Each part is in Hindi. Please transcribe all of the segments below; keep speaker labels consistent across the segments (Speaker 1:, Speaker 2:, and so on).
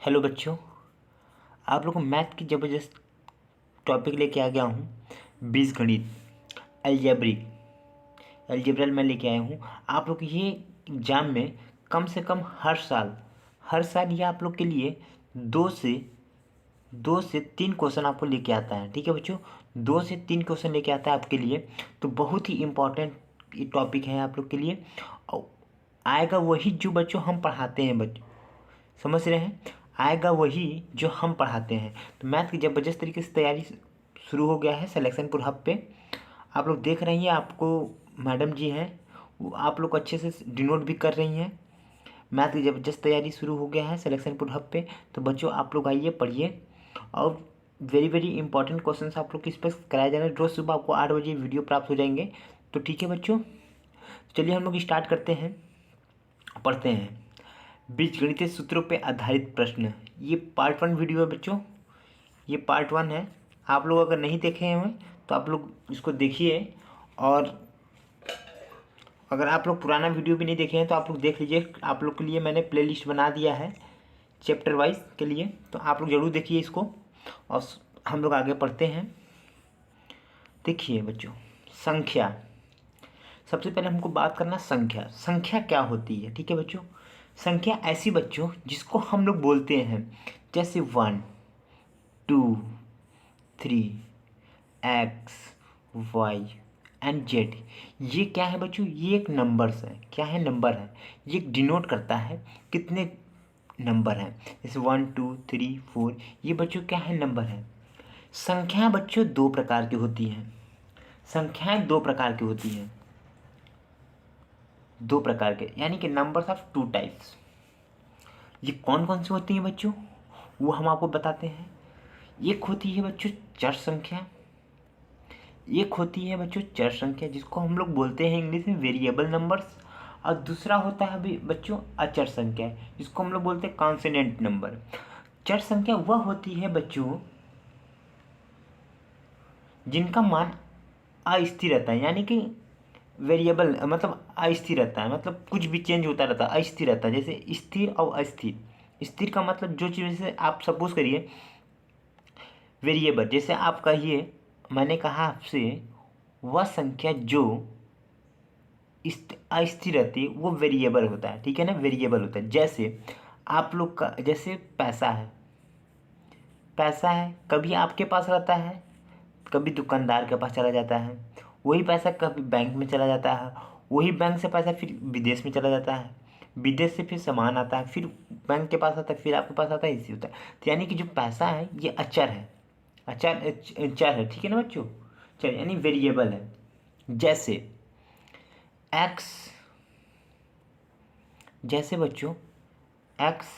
Speaker 1: हेलो बच्चों, आप लोग को मैथ की ज़बरदस्त टॉपिक लेके आ गया हूँ। बीजगणित, अलजेब्रिक, अलजेब्रल मैं लेके आया हूँ। आप लोग ये एग्ज़ाम में कम से कम हर साल ये आप लोग के लिए दो से तीन क्वेश्चन आपको लेके आता है। ठीक है बच्चों, 2 से 3 क्वेश्चन लेके आता है आपके लिए। तो बहुत ही इम्पोर्टेंट ये टॉपिक है आप लोग के लिए। और आएगा वही जो बच्चों हम पढ़ाते हैं। बच्चों समझ रहे हैं, आएगा वही जो हम पढ़ाते हैं। तो मैथ की ज़बरदस्त तरीके से तैयारी शुरू हो गया है सिलेक्शनपुर हब पे। आप लोग देख रही हैं, आपको मैडम जी हैं वो आप लोग अच्छे से डिनोट भी कर रही हैं। मैथ की ज़बरदस्त तैयारी शुरू हो गया है सिलेक्शनपुर हब पे। तो बच्चों आप लोग आइए, पढ़िए। और वेरी वेरी इंपॉर्टेंट क्वेश्चन आप लोग की इस पर कराया जा रहा है। रोज़ सुबह आपको 8 बजे वीडियो प्राप्त हो जाएंगे। तो ठीक है बच्चों, चलिए हम लोग स्टार्ट करते हैं, पढ़ते हैं। बीजगणितीय सूत्रों पे आधारित प्रश्न, ये पार्ट 1 वीडियो है बच्चों। ये पार्ट 1 है। आप लोग अगर नहीं देखे हैं तो आप लोग इसको देखिए। और अगर आप लोग पुराना वीडियो भी नहीं देखे हैं तो आप लोग देख लीजिए। आप लोग के लिए मैंने प्लेलिस्ट बना दिया है चैप्टर वाइज के लिए। तो आप लोग ज़रूर देखिए इसको। और हम लोग आगे पढ़ते हैं। देखिए बच्चों, संख्या। सबसे पहले हमको बात करना संख्या। संख्या क्या होती है? ठीक है बच्चों, संख्या ऐसी बच्चों जिसको हम लोग बोलते हैं जैसे 1, 2, 3, एक्स, वाई एंड जेड। ये क्या है बच्चों? ये एक नंबर्स है। क्या है? नंबर है। ये डिनोट करता है कितने नंबर हैं। जैसे 1, 2, 3, 4, ये बच्चों क्या है? नंबर है। संख्या बच्चों दो प्रकार की होती हैं। संख्याएं दो प्रकार की होती हैं, दो प्रकार के, यानी कि नंबर्स ऑफ टू टाइप्स। ये कौन कौन सी होती हैं बच्चों? वो हम आपको बताते हैं। एक होती है बच्चों चर संख्या। एक होती है बच्चों चर संख्या जिसको हम लोग बोलते हैं इंग्लिश में वेरिएबल नंबर्स। और दूसरा होता है अभी बच्चों अचर संख्या, जिसको हम लोग बोलते हैं कॉन्सोनेंट नंबर। चर संख्या वह होती है बच्चों जिनका मान अस्थिर रहता है, यानी कि वेरिएबल मतलब अस्थिर रहता है, मतलब कुछ भी चेंज होता रहता है, अस्थिर रहता है। जैसे स्थिर और अस्थिर। स्थिर का मतलब जो चीज़, जैसे आप सपोज करिए वेरिएबल, जैसे आप कहिए, मैंने कहा आपसे वह संख्या जो अस्थिर रहती है वो वेरिएबल होता है। ठीक है ना, वेरिएबल होता है। जैसे आप लोग का, जैसे पैसा है। पैसा है, कभी आपके पास रहता है, कभी दुकानदार के पास चला जाता है। वही पैसा कभी बैंक में चला जाता है, वही बैंक से पैसा फिर विदेश में चला जाता है, विदेश से फिर सामान आता है, फिर बैंक के पास आता है, फिर आपके पास आता है, इसी होता है। तो यानी कि जो पैसा है ये अचर है। अचर चर है। ठीक है ना बच्चों, चर यानी वेरिएबल है। जैसे एक्स, जैसे बच्चों एक्स,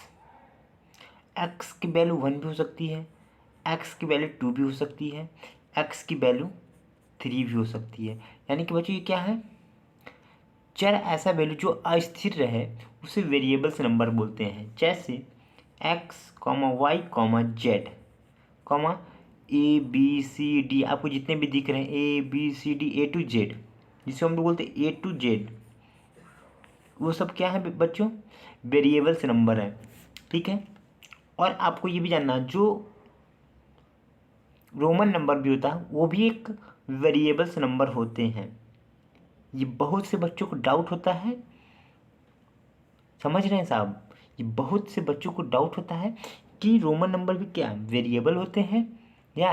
Speaker 1: एक्स की वैल्यू 1 भी हो सकती है, एक्स की वैल्यू 2 भी हो सकती है, एक्स की वैल्यू 3 भी हो सकती है। यानी कि बच्चों ये क्या है? चर ऐसा वैल्यू जो अस्थिर रहे उसे वेरिएबल्स नंबर बोलते हैं। जैसे X comma Y comma Z comma A B C D, आपको जितने भी दिख रहे हैं A B C D A to Z, जिसे हम लोग बोलते हैं ए टू जेड, वो सब क्या है बच्चों? वेरिएबल्स नंबर है। ठीक है। और आपको ये भी जानना, जो रोमन नंबर भी होता है वो भी एक वेरिएबल्स नंबर होते हैं। ये बहुत से बच्चों को डाउट होता है, समझ रहे हैं साहब? ये बहुत से बच्चों को डाउट होता है कि रोमन नंबर भी क्या वेरिएबल होते हैं या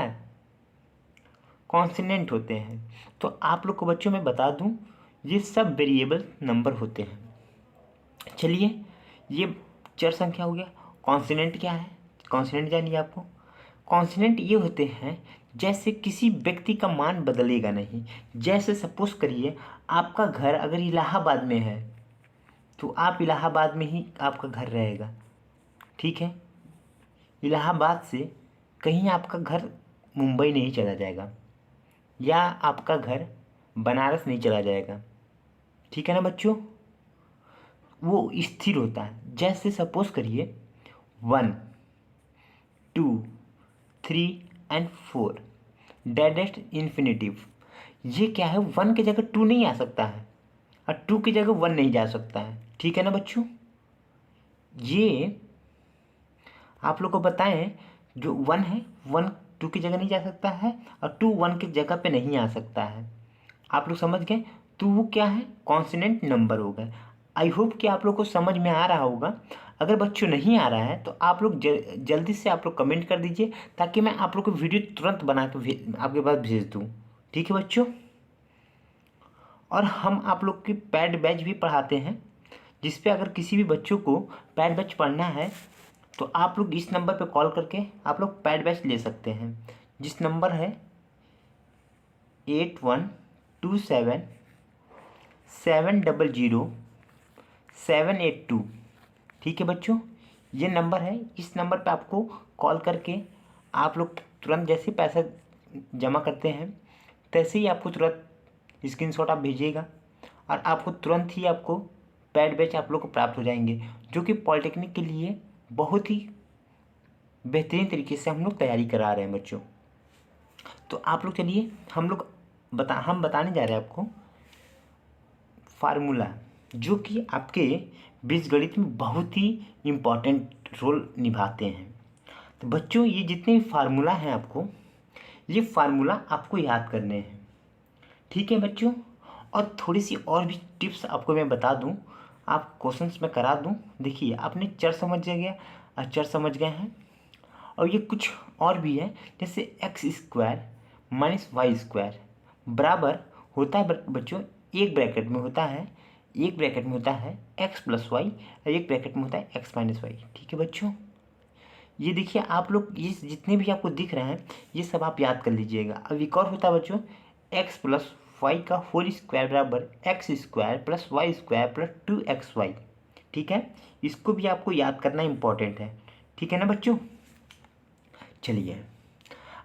Speaker 1: कॉन्स्टेंट होते हैं। तो आप लोग को बच्चों मैं बता दूं, ये सब वेरिएबल नंबर होते हैं। चलिए, ये चर संख्या हो गया। कॉन्स्टेंट क्या है? कॉन्स्टेंट जानिए आपको। कॉन्स्टेंट ये होते हैं जैसे किसी व्यक्ति का मान बदलेगा नहीं। जैसे सपोज करिए आपका घर अगर इलाहाबाद में है तो आप इलाहाबाद में ही आपका घर रहेगा। ठीक है। इलाहाबाद से कहीं आपका घर मुंबई नहीं चला जाएगा, या आपका घर बनारस नहीं चला जाएगा। ठीक है ना बच्चों, वो स्थिर होता है। जैसे सपोज करिए 1, 2, 3 एंड 4, डायरेक्ट इन्फिनेटिव। ये क्या है? 1 की जगह 2 नहीं आ सकता है और 2 की जगह 1 नहीं जा सकता है। ठीक है ना बच्चों, ये आप लोग को बताएं, जो 1 है 1 2 की जगह नहीं जा सकता है और 2 1 की जगह पे नहीं आ सकता है। आप लोग समझ गए? तो वो क्या है, कॉन्सोनेंट नंबर हो गए। आई होप कि आप लोग को समझ में आ रहा होगा। अगर बच्चों नहीं आ रहा है तो आप लोग जल्दी से आप लोग कमेंट कर दीजिए, ताकि मैं आप लोग को वीडियो तुरंत बना के आपके पास भेज दूँ। ठीक है बच्चों? और हम आप लोग की पैड बैच भी पढ़ाते हैं, जिस पे अगर किसी भी बच्चों को पैड बैच पढ़ना है तो आप लोग इस नंबर पे कॉल करके आप लोग पैड बैच ले सकते हैं, जिस नंबर है 8127700782। ठीक है बच्चों, ये नंबर है। इस नंबर पे आपको कॉल करके आप लोग तुरंत जैसे पैसा जमा करते हैं तैसे ही आपको तुरंत स्क्रीनशॉट आप भेजिएगा और आपको तुरंत ही आपको पैड बैच आप लोग को प्राप्त हो जाएंगे, जो कि पॉलिटेक्निक के लिए बहुत ही बेहतरीन तरीके से हम लोग तैयारी करा रहे हैं बच्चों। तो आप लोग चलिए, हम बताने जा रहे हैं आपको फार्मूला, जो कि आपके बीजगणित में बहुत ही इम्पॉर्टेंट रोल निभाते हैं। तो बच्चों, ये जितने भी फार्मूला हैं ये फार्मूला आपको याद करने हैं। ठीक है बच्चों? और थोड़ी सी और भी टिप्स आपको मैं बता दूं, आप क्वेश्चंस में करा दूं। देखिए, आपने चर समझ गया, अचर समझ गए हैं, और ये कुछ और भी है, जैसे X square minus Y square बराबर होता है बच्चों, एक ब्रैकेट में होता है एक्स प्लस वाई और एक ब्रैकेट में होता है एक्स माइनस वाई। ठीक है बच्चों? ये देखिए, आप लोग ये जितने भी आपको दिख रहे हैं ये सब आप याद कर लीजिएगा। अब एक और होता है बच्चों, एक्स प्लस वाई का होल स्क्वायर बराबर X square plus Y square plus 2xy। ठीक है? इसको भी आपको याद करना इंपॉर्टेंट है। ठीक है ना बच्चों? चलिए,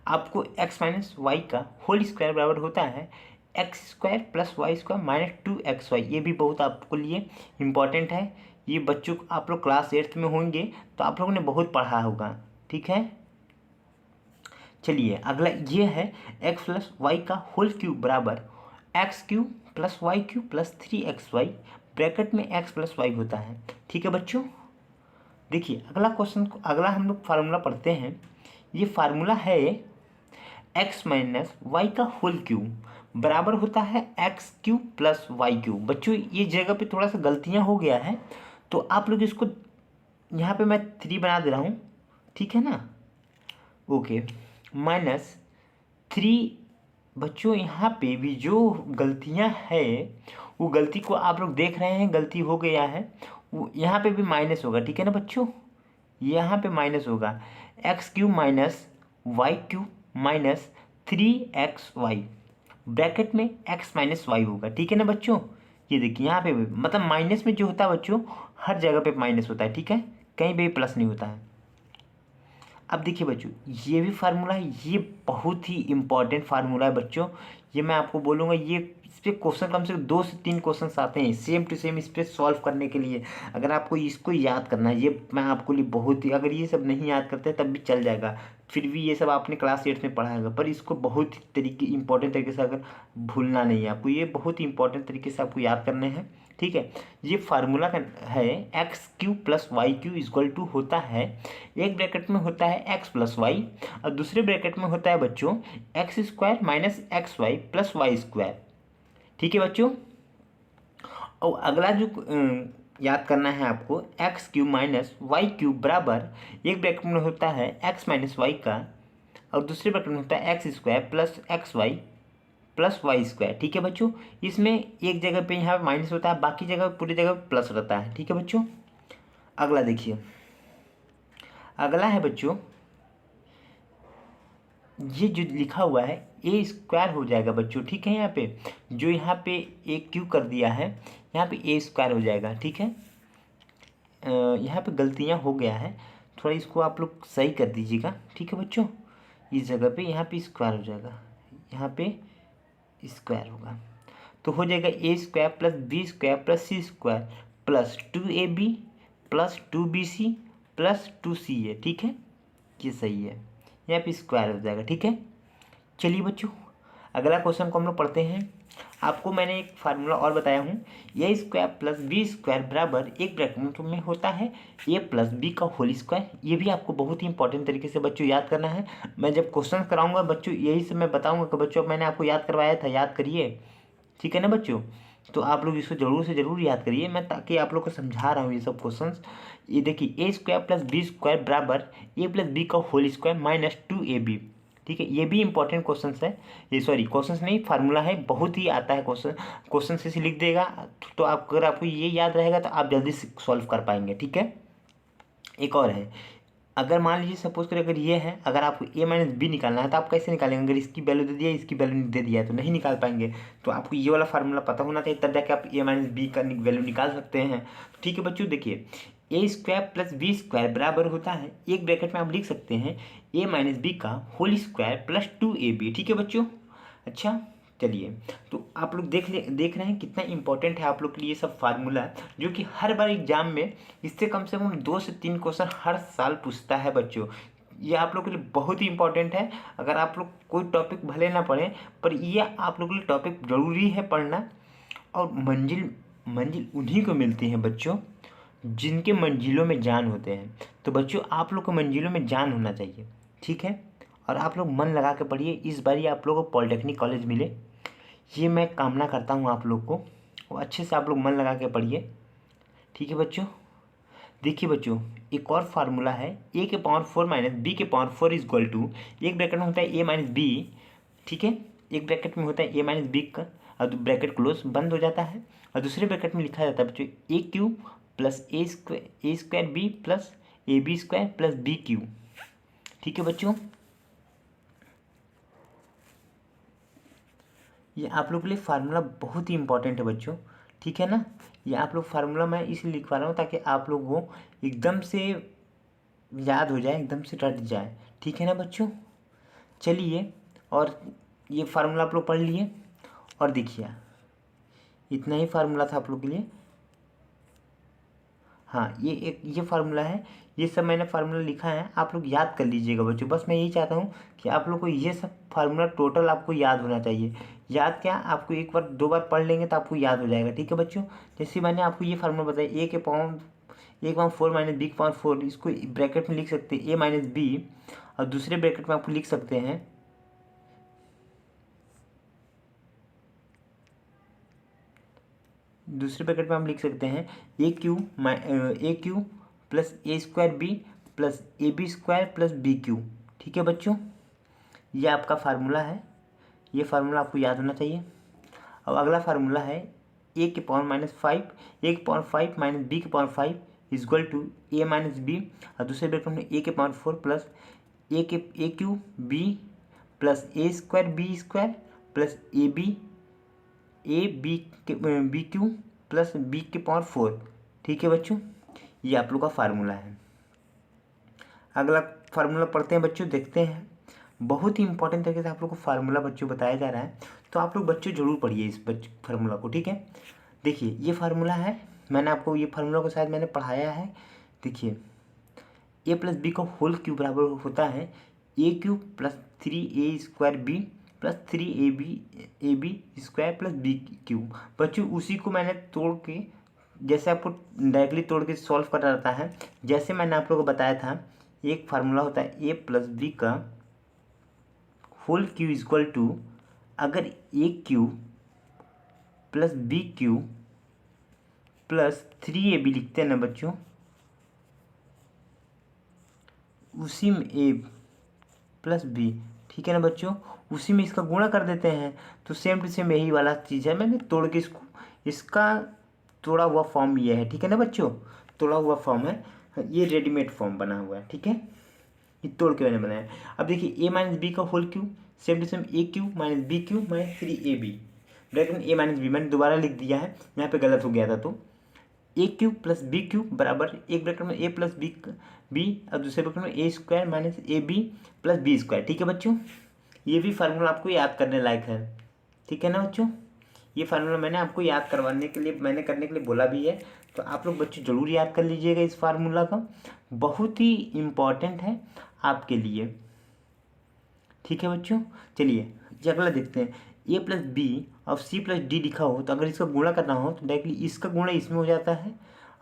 Speaker 1: आपको x माइनस वाई का होल स्क्वायर बराबर होता है X square plus Y square minus 2xy। ये भी बहुत आपको लिए इम्पॉर्टेंट है। ये बच्चों को आप लोग क्लास 8th में होंगे तो आप लोगों ने बहुत पढ़ा होगा। ठीक है? चलिए, अगला ये है एक्स प्लस वाई का होल क्यूब बराबर X cube plus Y cube plus 3xy, bracket में एक्स प्लस वाई होता है। ठीक है बच्चों? देखिए, अगला हम लोग फार्मूला पढ़ते हैं। ये फार्मूला है एक्स माइनस वाई का होल क्यूब बराबर होता है X cube plus Y cube. बच्चों, ये जगह पे थोड़ा सा गलतियाँ हो गया है, तो आप लोग इसको यहाँ पे मैं 3 बना दे रहा हूँ। ठीक है ना? Okay, minus 3। बच्चों, यहाँ पे भी जो गलतियाँ है वो गलती को आप लोग देख रहे हैं, गलती हो गया है, वो यहाँ पे भी माइनस होगा। ठीक है ना बच्चों? यहाँ पे माइनस होगा, X cube minus Y cube minus 3xy, bracket में एक्स माइनस वाई होगा। ठीक है ना बच्चों? ये देखिए, यहाँ पे भी मतलब माइनस में जो होता है बच्चों, हर जगह पे माइनस होता है। ठीक है? कहीं भी प्लस नहीं होता है। अब देखिए बच्चों, ये भी फार्मूला है, ये बहुत ही इम्पॉर्टेंट फार्मूला है बच्चों। ये मैं आपको बोलूँगा, ये इस पर क्वेश्चन कम से कम 2 से 3 क्वेश्चन आते हैं सेम टू सेम इस पर सॉल्व करने के लिए। अगर आपको इसको याद करना है, ये मैं आपको लिए बहुत ही, अगर ये सब नहीं याद करते तब भी चल जाएगा, फिर भी ये सब आपने क्लास 8 में पढ़ा होगा, पर इसको बहुत ही इंपॉर्टेंट तरीके से अगर भूलना नहीं है आपको, ये बहुत ही इंपॉर्टेंट तरीके से आपको याद करने हैं। ठीक है? ये फार्मूला का है X cube plus Y cube equal to होता है, एक ब्रैकेट में होता है एक्स प्लस वाई और दूसरे ब्रैकेट में होता है बच्चों X square minus X Y plus Y square. ठीक है बच्चों? और अगला जो याद करना है आपको, X cube minus Y cube बराबर एक ब्रैकेट में होता है एक्स माइनस वाई का और दूसरे ब्रैकेट में होता है X square plus X Y plus Y square. ठीक है बच्चों? इसमें एक जगह पे यहाँ माइनस होता है, बाकी जगह पूरी जगह प्लस रहता है। ठीक है बच्चों? अगला देखिए, अगला है बच्चों, ये जो लिखा हुआ है ए स्क्वायर हो जाएगा बच्चों। ठीक है? यहाँ पे जो यहाँ पे ए क्यू कर दिया है, यहाँ पे ए स्क्वायर हो जाएगा। ठीक है? यहाँ पे गलतियाँ हो गया है, थोड़ा इसको आप लोग सही कर दीजिएगा। ठीक है बच्चों? इस जगह पे यहाँ पे स्क्वायर हो जाएगा, यहाँ पे स्क्वायर होगा, तो हो जाएगा a square plus b square plus c square plus 2ab plus 2bc plus 2ca। ठीक है? ये सही है, यहाँ पे स्क्वायर हो जाएगा। ठीक है? चलिए बच्चों, अगला क्वेश्चन को हम लोग पढ़ते हैं। आपको मैंने एक फार्मूला और बताया हूँ, ए स्क्वायर प्लस बी स्क्वायर बराबर एक ब्रैकेट में होता है ए प्लस बी का होल स्क्वायर। ये भी आपको बहुत ही इंपॉर्टेंट तरीके से बच्चों याद करना है। मैं जब क्वेश्चन कराऊंगा बच्चों यही सब मैं बताऊंगा कि बच्चों मैंने आपको याद करवाया था, याद करिए, ठीक है ना बच्चों। तो आप लोग इसको ज़रूर से ज़रूर याद करिए, मैं ताकि आप लोग को समझा रहा हूँ ये सब क्वेश्चंस। ये देखिए ए स्क्वायर प्लस बी स्क्वायर बराबर ए प्लस बी का होल स्क्वायर माइनस 2ab, ठीक है। ये भी इंपॉर्टेंट क्वेश्चन है, ये सॉरी क्वेश्चन नहीं फार्मूला है, बहुत ही आता है क्वेश्चन से लिख देगा तो आप, अगर आपको ये याद रहेगा तो आप जल्दी से सॉल्व कर पाएंगे, ठीक है। एक और है, अगर मान लीजिए सपोज करें अगर ये है, अगर आपको ए माइनस बी निकालना है तो आप कैसे निकालेंगे, अगर इसकी वैल्यू दे दिया इसकी वैल्यू दे दिया है तो नहीं निकाल पाएंगे। तो आपको ये वाला फार्मूला पता होना चाहिए, तब जाके आप ए माइनस बी का वैल्यू निकाल सकते हैं। तो ठीक है बच्चों, देखिए ए स्क्वायर प्लस बी स्क्वायर बराबर होता है, एक ब्रैकेट में आप लिख सकते हैं ए माइनस बी का होल स्क्वायर प्लस 2ab, ठीक है बच्चों। अच्छा चलिए, तो आप लोग देख रहे हैं कितना इंपॉर्टेंट है आप लोग के लिए सब फार्मूला, जो कि हर बार एग्जाम में इससे कम से कम 2 से 3 क्वेश्चन हर साल पूछता है बच्चों। ये आप लोग के लिए बहुत ही इंपॉर्टेंट है। अगर आप लोग कोई टॉपिक भले ना पढ़ें, पर ये आप लोग के लिए टॉपिक ज़रूरी है पढ़ना। और मंजिल मंजिल उन्हीं को मिलती है बच्चों जिनके मंजिलों में जान होते हैं। तो बच्चों आप लोग को मंजिलों में जान होना चाहिए, ठीक है। और आप लोग मन लगा के पढ़िए, इस बार आप लोगों को पॉलिटेक्निक कॉलेज मिले, ये मैं कामना करता हूँ आप लोग को। और अच्छे से आप लोग मन लगा के पढ़िए, ठीक है बच्चों। देखिए बच्चों, एक और फार्मूला है, ए के पावर 4 माइनस बी के पावर 4 इज इक्वल टू, एक ब्रैकेट में होता है ए माइनस बी, ठीक है, एक ब्रैकेट में होता है ए माइनस बी का, और ब्रैकेट क्लोज बंद हो जाता है, और दूसरे ब्रैकेट में लिखा जाता है बच्चों a cube plus A square b plus A b square plus b cube, ठीक है बच्चों। ये आप लोग के लिए फार्मूला बहुत ही इंपॉर्टेंट है बच्चों, ठीक है ना। ये आप लोग फार्मूला मैं इसलिए लिखवा रहा हूँ ताकि आप लोगों को एकदम से याद हो जाए, एकदम से रट जाए, ठीक है ना बच्चों। चलिए, और ये फार्मूला आप लोग पढ़ लिए, और देखिए इतना ही फार्मूला था आप लोग के लिए। हाँ, ये फार्मूला है, ये सब मैंने फार्मूला लिखा है, आप लोग याद कर लीजिएगा बच्चों। बस मैं यही चाहता हूँ कि आप लोग को ये सब फार्मूला टोटल आपको याद होना चाहिए। याद क्या, आपको एक बार 2 बार पढ़ लेंगे तो आपको याद हो जाएगा, ठीक है बच्चों। जैसे मैंने आपको ये फार्मूला बताया, ए के पावर 4 माइनस बी के पावर 4, इसको ब्रैकेट में लिख सकते हैं ए माइनस बी, और दूसरे ब्रैकेट में आपको लिख सकते हैं हम लिख सकते हैं a cube plus A square b plus A b square plus b cube, ठीक है बच्चों। ये आपका फार्मूला है, ये फार्मूला आपको याद होना चाहिए। अब अगला फार्मूला है ए के पावर -5, ए के पावर 5 माइनस बी के power 5 is equal to A minus B, और दूसरे ब्रैकेट में ए के power 4 plus A cube B plus A square B square plus A B cube plus B के पावर 4, ठीक है बच्चों। ये आप लोग का फार्मूला है। अगला फार्मूला पढ़ते हैं बच्चों, देखते हैं। बहुत ही इंपॉर्टेंट तरीके से आप लोग को फार्मूला बच्चों बताया जा रहा है, तो आप लोग बच्चों जरूर पढ़िए इस फार्मूला को, ठीक है। देखिए ये फार्मूला है, मैंने आपको ये फार्मूला को शायद मैंने पढ़ाया है। देखिए ए प्लस बी का होल क्यूब बराबर होता है a cube plus 3a square b plus 3ab square plus b cube. बच्चों उसी को मैंने तोड़ के, जैसे आपको डायरेक्टली तोड़ के सॉल्व करना रहता है, जैसे मैंने आप लोगों को बताया था, एक फार्मूला होता है ए प्लस बी का whole cube is equal to, अगर a cube plus b cube plus 3ab लिखते हैं ना बच्चों, उसी में ए प्लस बी, ठीक है ना बच्चों, उसी में इसका गुणा कर देते हैं, तो सेम टू सेम यही वाला चीज़ है। मैंने तोड़ के इसका तोड़ा हुआ फॉर्म ये है, ठीक है ना बच्चों, तोड़ा हुआ फॉर्म है, ये रेडीमेड फॉर्म बना हुआ है, ठीक है, ये तोड़ के मैंने बनाया। अब देखिए ए माइनस बी का whole cube same to same A cube minus B cube minus 3ab, bracket में ए माइनस बी मैंने दोबारा लिख दिया है, यहाँ पे गलत हो गया था। तो ए क्यू प्लस बी क्यू बराबर एक ब्रैकेट में ए प्लस बी और दूसरे ब्रैकेट में a square minus a b plus b square, ठीक है बच्चों। ये भी फार्मूला आपको याद करने लायक है, ठीक है ना बच्चों। ये फार्मूला मैंने आपको याद करवाने के लिए, मैंने करने के लिए बोला भी है, तो आप लोग बच्चों ज़रूर याद कर लीजिएगा इस फार्मूला का, बहुत ही इम्पॉर्टेंट है आपके लिए, ठीक है बच्चों। चलिए अगला देखते हैं, ए प्लस बी और सी प्लस डी लिखा हो, तो अगर इसका गुणा करना हो तो डायरेक्टली इसका गुणा इसमें हो जाता है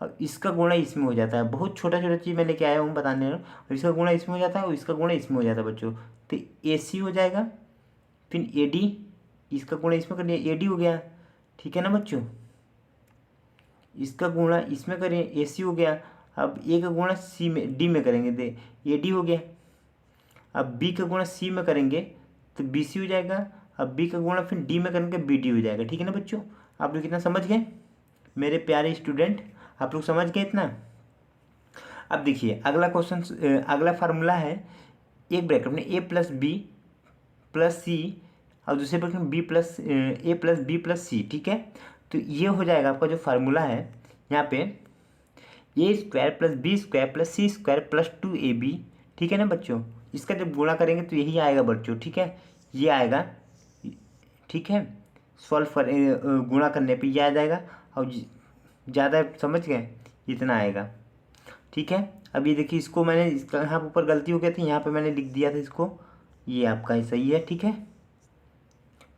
Speaker 1: और इसका गुणा इसमें हो जाता है। बहुत छोटा छोटा चीज़ मैं लेके आया हूँ बताने में। और इसका गुणा इसमें हो जाता है और इसका गुणा इसमें हो जाता है बच्चों। तो ए सी हो जाएगा, फिर ए डी, इसका गुणा इसमें करें ए डी हो गया, ठीक है ना बच्चों। इसका गुणा इसमें करें ए सी हो गया। अब ए का गुणा सी में डी में करेंगे तो ए डी हो गया। अब बी का गुणा सी में करेंगे तो बी सी हो जाएगा। अब बी का गुणा फिर डी में करेंगे बी डी हो जाएगा, ठीक है ना बच्चों। आप लोग कितना समझ गए मेरे प्यारे स्टूडेंट, आप लोग समझ गए इतना। अब देखिए अगला क्वेश्चन, अगला फार्मूला है, एक ब्रैकेट में a plus b plus c और दूसरे ब्रैकेट में बी प्लस ए प्लस बी प्लस सी, ठीक है। तो ये हो जाएगा आपका जो फार्मूला है यहाँ पे, a square plus b square plus c square plus 2ab, ठीक है ना बच्चों। इसका जब गुणा करेंगे तो यही आएगा बच्चों, ठीक है, ये आएगा, ठीक है। सॉल्व कर गुणा करने पे ये आ जाएगा और ज़्यादा समझ गए इतना आएगा, ठीक है। अब ये देखिए इसको मैंने इसका यहाँ ऊपर गलती हो गई थी, यहाँ पे मैंने लिख दिया था इसको, ये आपका सही है, ठीक है।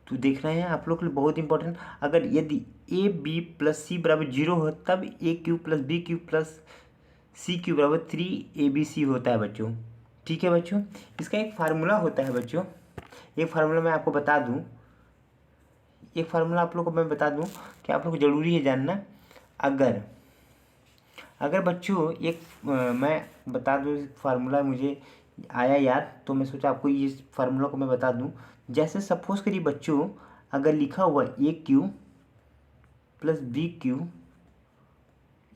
Speaker 1: तो देख रहे हैं आप लोग के लिए बहुत इंपॉर्टेंट, अगर यदि ए बी प्लस सी बराबर 0 हो तब a cube plus b cube plus c cube बराबर 3abc होता है बच्चों, ठीक है बच्चों। इसका एक फार्मूला होता है बच्चों, एक फार्मूला मैं आपको बता दूं, एक फार्मूला आप लोग को मैं बता दूं कि आप लोग को ज़रूरी है जानना। अगर अगर बच्चों एक मैं बता दूं फार्मूला, मुझे आया याद तो मैं सोचा आपको इस फार्मूला को मैं बता दूं। जैसे सपोज करिए बच्चों, अगर लिखा हुआ a cube plus b cube,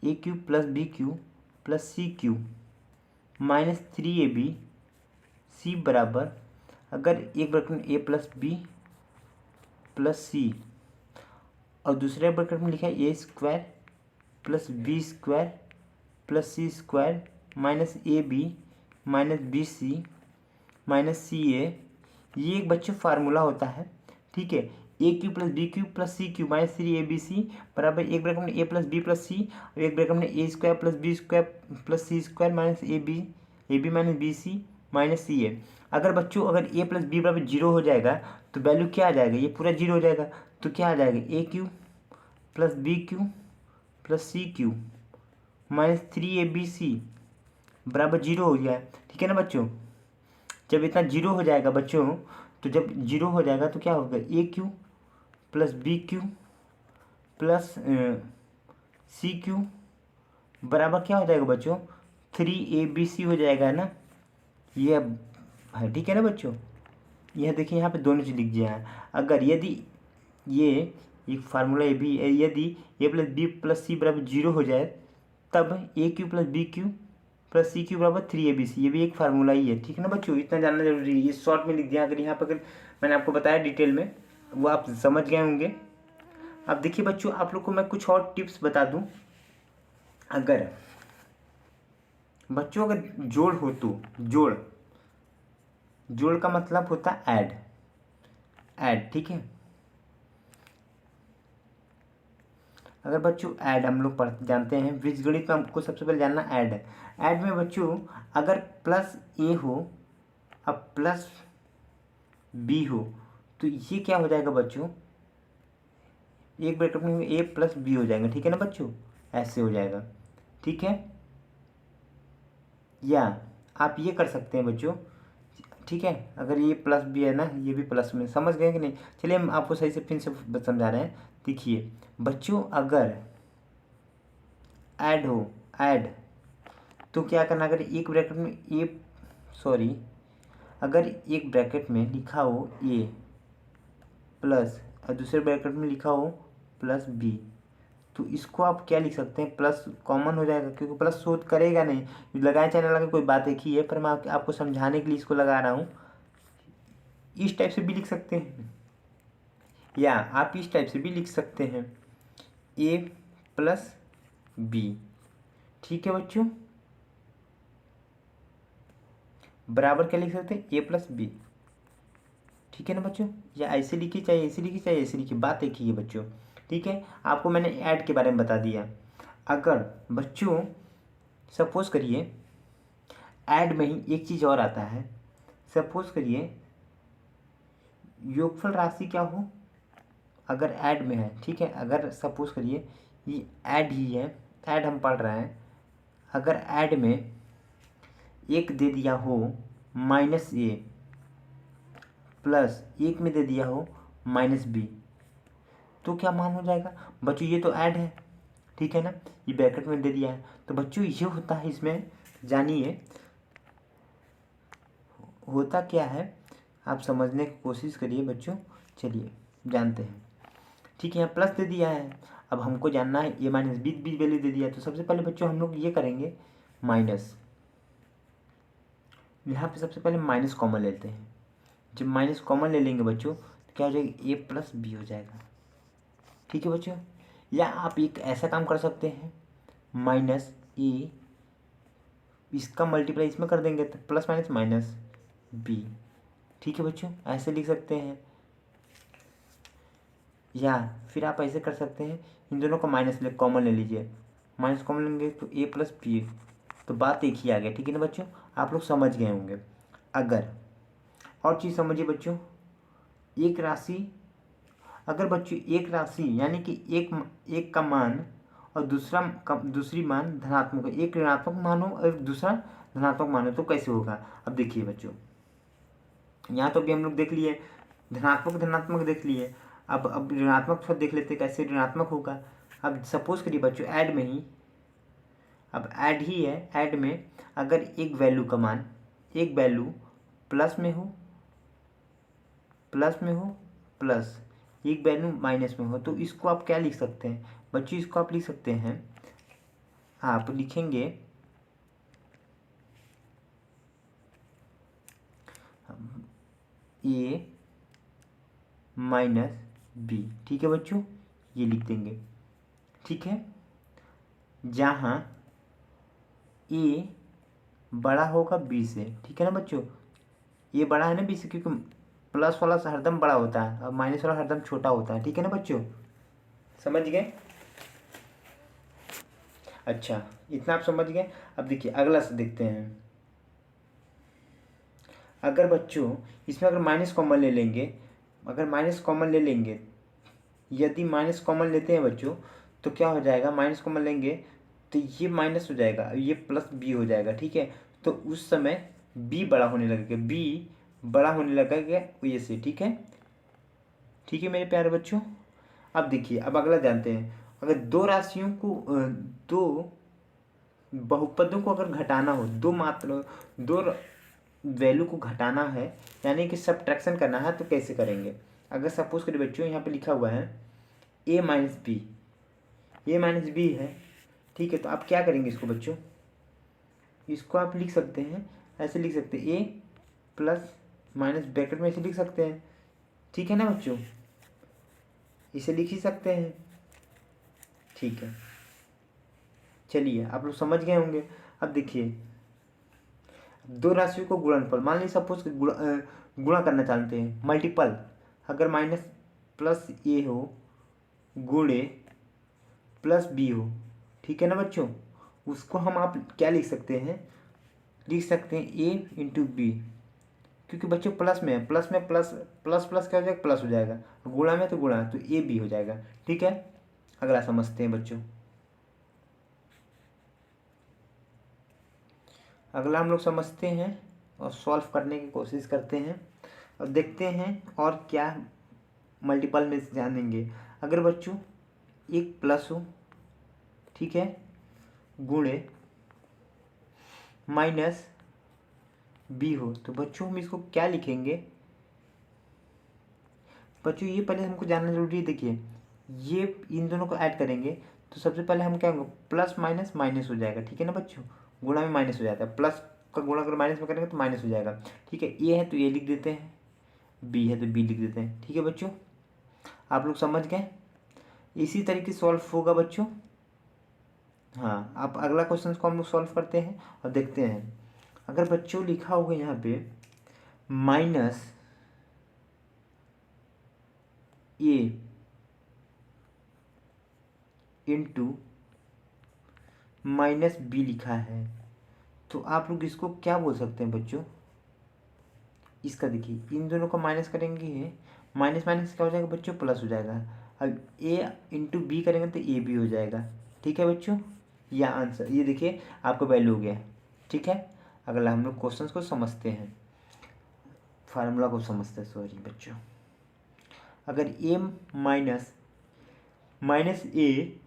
Speaker 1: a cube plus b cube plus c cube minus 3ab c बराबर, अगर एक ब्रैकेट में a plus b plus c और दूसरे ब्रैकेट में लिखा है a square plus b square plus c square minus a b minus b c minus c a, ये एक बच्चों फार्मूला होता है, ठीक है। A cube plus b cube plus c cube minus 3abc बराबर एक ब्रैकेट में a plus b plus c और एक ब्रैकेट में a square plus b square plus c square minus a b minus b c minus c a. अगर बच्चों अगर ए प्लस बी बराबर 0 हो जाएगा तो वैल्यू क्या आ जाएगा, ये पूरा 0 हो जाएगा, तो क्या आ जाएगा a cube plus b cube plus c cube minus 3abc बराबर 0 हो गया, ठीक है ना बच्चों। जब इतना 0 हो जाएगा बच्चों, तो जब 0 हो जाएगा तो क्या होगा, a cube plus b cube plus c cube बराबर क्या हो जाएगा बच्चों, 3abc हो जाएगा, है ना। ये है, ठीक है ना बच्चों। यह देखिए यहाँ पे दोनों चीज़ लिख दिया है। अगर यदि ये एक फार्मूला ए भी, यदि a plus b plus c बराबर 0 हो जाए तब a cube plus b cube plus c cube बराबर 3abc, ये भी एक फार्मूला ही है, ठीक है ना बच्चों। इतना जानना जरूरी है, ये शॉर्ट में लिख दिया। अगर यहाँ पर अगर मैंने आपको बताया डिटेल में वो आप समझ गए होंगे। अब देखिए बच्चों, आप लोग को मैं कुछ और टिप्स बता दूं। अगर बच्चों अगर जोड़ हो तो जोड़ का मतलब होता है ऐड, ठीक है। अगर बच्चों ऐड हम लोग जानते हैं, बीजगणित में हमको सबसे पहले जानना ऐड है। ऐड में बच्चों अगर प्लस ए हो अब प्लस बी हो तो ये क्या हो जाएगा बच्चों, एक ब्रैकेट में ए प्लस बी हो जाएगा, ठीक है ना बच्चों, ऐसे हो जाएगा, ठीक है। या आप ये कर सकते हैं बच्चों, ठीक है। अगर ये प्लस बी है ना, ये भी प्लस में, समझ गए कि नहीं। चलिए हम आपको सही से फिर से समझा रहे हैं। देखिए बच्चों, अगर ऐड तो क्या करना, अगर एक ब्रैकेट में अगर एक ब्रैकेट में लिखा हो ए प्लस और दूसरे ब्रैकेट में लिखा हो प्लस बी, तो इसको आप क्या लिख सकते हैं, प्लस कॉमन हो जाएगा क्योंकि प्लस शोध करेगा नहीं। लगाए चाहे ना लगे कोई बात एक ही है, पर मैं आपको समझाने के लिए इसको लगा रहा हूँ। इस टाइप से भी लिख सकते हैं या आप इस टाइप से भी लिख सकते हैं, ए प्लस बी, ठीक है बच्चों, बराबर क्या लिख सकते हैं, ए प्लस बी, ठीक है ना बच्चों। या ऐसे लिखिए, चाहे ऐसे लिखिए, चाहे ऐसे लिखिए, बात एक ही है बच्चों, ठीक है। आपको मैंने ऐड के बारे में बता दिया। अगर बच्चों सपोज करिए ऐड में ही एक चीज़ और आता है, सपोज करिए योगफल राशि क्या हो अगर ऐड में है, ठीक है, अगर सपोज करिए ये ऐड ही है, ऐड हम पढ़ रहे हैं, अगर ऐड में एक दे दिया हो -a प्लस एक में दे दिया हो -b, तो क्या मान हो जाएगा बच्चों? ये तो ऐड है, ठीक है ना, ये ब्रैकेट में दे दिया है, तो बच्चों ये होता है इसमें, जानिए होता क्या है, आप समझने की कोशिश करिए बच्चों। चलिए जानते हैं, ठीक है, यहाँ प्लस दे दिया है, अब हमको जानना है a माइनस बी वैल्यू दे दिया है, तो सबसे पहले बच्चों हम लोग ये करेंगे माइनस, यहाँ पे सबसे पहले माइनस कॉमन लेते हैं। जब माइनस कॉमन ले लेंगे बच्चों तो क्या हो जाएगा, a प्लस बी हो जाएगा, ठीक है बच्चों। या आप एक ऐसा काम कर सकते हैं, माइनस ए, इसका मल्टीप्लाई इसमें कर देंगे तो प्लस माइनस माइनस बी, ठीक है बच्चों, ऐसे लिख सकते हैं। या फिर आप ऐसे कर सकते हैं, इन दोनों को माइनस ले कॉमन ले लीजिए, माइनस कॉमन लेंगे तो a प्लस बी, तो बात एक ही आ गया, ठीक है ना बच्चों, आप लोग समझ गए होंगे। अगर और चीज़ समझिए बच्चों, एक राशि, अगर बच्चों एक राशि यानी कि एक का मान और दूसरी मान धनात्मक, एक ऋणात्मक मान हो और दूसरा धनात्मक मान हो, तो कैसे होगा? अब देखिए बच्चों, यहाँ तो भी हम लोग देख लिए, धनात्मक देख लिए, अब ऋणात्मक थोड़ा देख लेते कैसे ऋणात्मक होगा। अब सपोज करिए बच्चों ऐड में ही, अब ऐड ही है, ऐड में अगर एक वैल्यू का मान, एक वैल्यू प्लस में हो प्लस एक वैल्यू माइनस में हो, तो इसको आप क्या लिख सकते हैं बच्चों? इसको आप लिख सकते हैं, आप लिखेंगे a माइनस बी, ठीक है बच्चों, ये लिख देंगे, ठीक है, जहाँ a बड़ा होगा b से, ठीक है ना बच्चों, ये बड़ा है ना b से, क्योंकि प्लस वाला हरदम बड़ा होता है और माइनस वाला हरदम छोटा होता है, ठीक है ना बच्चों, समझ गए? अच्छा, इतना आप समझ गए। अब देखिए अगला से देखते हैं, अगर बच्चों इसमें अगर माइनस कॉमन ले लेंगे, यदि माइनस कॉमन लेते हैं बच्चों तो क्या हो जाएगा, माइनस कॉमन लेंगे तो ये माइनस हो जाएगा, ये प्लस बी हो जाएगा, ठीक है, तो उस समय बी बड़ा होने लगेगा ये से, ठीक है मेरे प्यारे बच्चों। अब देखिए, अब अगला जानते हैं, अगर दो राशियों को दो बहुपदों को अगर घटाना हो, दो वैल्यू को घटाना है, यानी कि सब्ट्रैक्शन करना है, तो कैसे करेंगे? अगर सपोज करिए बच्चों यहाँ पे लिखा हुआ है a माइनस बी है, ठीक है, तो आप क्या करेंगे इसको बच्चों? इसको आप लिख सकते हैं, ऐसे लिख सकते हैं a प्लस माइनस ब्रैकेट में ऐसे लिख सकते हैं, ठीक है ना बच्चों, इसे लिख ही सकते हैं, ठीक है। चलिए आप लोग समझ गए होंगे। अब देखिए, दो राशियों को गुणनफल, मान लीजिए सपोज गुणा करना चाहते हैं, मल्टीपल, अगर माइनस प्लस ए हो गुणे प्लस बी हो, ठीक है ना बच्चों, उसको हम आप क्या लिख सकते हैं ए इंटू बी, क्योंकि बच्चों प्लस में है, प्लस प्लस क्या हो जाएगा, प्लस हो जाएगा, गुणा में तो गुणा, तो ए बी हो जाएगा, ठीक है। अगला समझते हैं बच्चों, अगला हम लोग समझते हैं और सॉल्व करने की कोशिश करते हैं और देखते हैं और क्या मल्टीपल में जानेंगे। अगर बच्चों एक प्लस हो, ठीक है, गुणे माइनस बी हो, तो बच्चों हम इसको क्या लिखेंगे? बच्चों ये पहले हमको जानना जरूरी है। देखिए, ये इन दोनों को ऐड करेंगे तो सबसे पहले हम क्या होंगे, प्लस माइनस माइनस हो जाएगा, ठीक है ना बच्चों, गुणा में माइनस हो जाता है, प्लस का गुणा अगर माइनस में करेंगे तो माइनस हो जाएगा, ठीक है। ए है तो ए लिख देते हैं, बी है तो बी लिख देते हैं, ठीक है बच्चों, आप लोग समझ गए। इसी तरीके से सॉल्व होगा बच्चों। हाँ, आप अगला क्वेश्चन को हम लोग सॉल्व करते हैं और देखते हैं। अगर बच्चों लिखा होगा यहाँ पे माइनस ए इंटू माइनस बी लिखा है, तो आप लोग इसको क्या बोल सकते हैं बच्चों? इसका देखिए, इन दोनों को माइनस करेंगे, माइनस माइनस क्या हो जाएगा बच्चों, प्लस हो जाएगा। अब ए इंटू बी करेंगे तो ए बी हो जाएगा। ठीक है बच्चों, यह आंसर, ये देखिए आपका वैल्यू हो गया। ठीक है, अगला हम लोग क्वेश्चन को समझते हैं, फार्मूला को समझते हैं, सॉरी बच्चों। अगर ए माइनस माइनस ए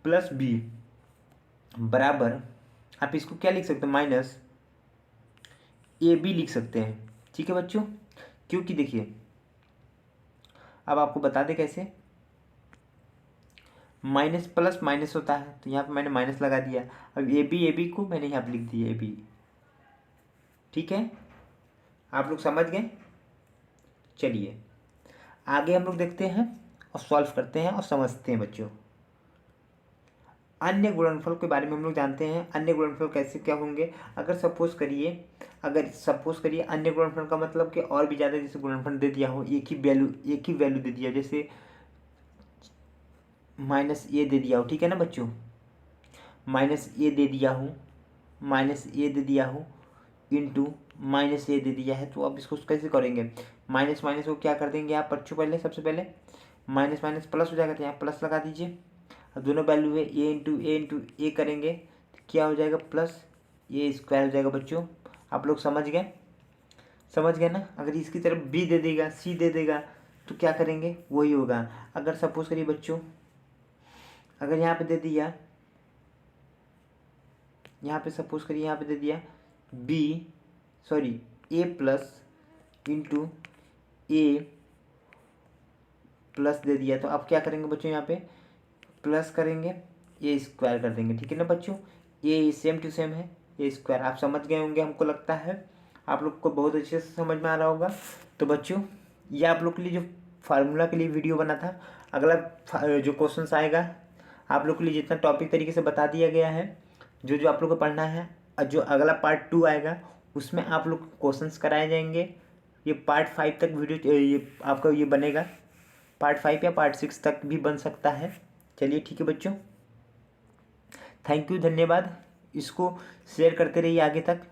Speaker 1: प्लस बी बराबर, आप इसको क्या लिख सकते हैं, माइनस ए बी लिख सकते हैं। ठीक है बच्चों, क्योंकि देखिए अब आपको बता दें कैसे, माइनस प्लस माइनस होता है, तो यहाँ पे मैंने माइनस लगा दिया। अब ए बी को मैंने यहाँ पे लिख दिया ए बी। ठीक है, आप लोग समझ गए। चलिए आगे हम लोग देखते हैं और सॉल्व करते हैं और समझते हैं बच्चों। अन्य गुणनफल के बारे में हम लोग जानते हैं, अन्य गुणनफल कैसे क्या होंगे। अगर सपोज करिए अन्य गुणनफल का मतलब कि और भी ज़्यादा जैसे गुणनफल दे दिया हो, एक ही वैल्यू दे दिया, जैसे माइनस ए दे दिया हो। ठीक है ना बच्चों, माइनस ए दे दिया हो इंटू माइनस ए दे दिया है, तो अब इसको कैसे करेंगे, माइनस माइनस को क्या कर देंगे आप बच्चों, पहले सबसे पहले माइनस माइनस प्लस हो जाएगा, तो यहाँ प्लस लगा दीजिए। अब दोनों वैल्यू है ए इंटू ए करेंगे तो क्या हो जाएगा, प्लस ए स्क्वायर हो जाएगा। बच्चों आप लोग समझ गए ना। अगर इसकी तरफ बी दे देगा, सी दे देगा, तो क्या करेंगे, वही होगा। अगर सपोज करिए बच्चों, अगर यहाँ पे दे दिया, यहाँ पे दे दिया ए प्लस इंटू ए प्लस दे दिया, तो आप क्या करेंगे बच्चों, यहाँ पे प्लस करेंगे, ए स्क्वायर कर देंगे। ठीक है ना बच्चों, ये सेम टू सेम है, ए स्क्वायर। आप समझ गए होंगे, हमको लगता है आप लोग को बहुत अच्छे से समझ में आ रहा होगा। तो बच्चों ये आप लोग के लिए जो फार्मूला के लिए वीडियो बना था, अगला जो क्वेश्चन आएगा आप लोग के लिए जितना टॉपिक तरीके से बता दिया गया है, जो जो आप लोग को पढ़ना है, और जो अगला पार्ट 2 आएगा उसमें आप लोग क्वेश्चंस कराए जाएंगे। ये पार्ट 5 तक वीडियो ये आपका ये बनेगा, पार्ट 5 या पार्ट 6 तक भी बन सकता है। चलिए ठीक है बच्चों, थैंक यू, धन्यवाद। इसको शेयर करते रहिए आगे तक।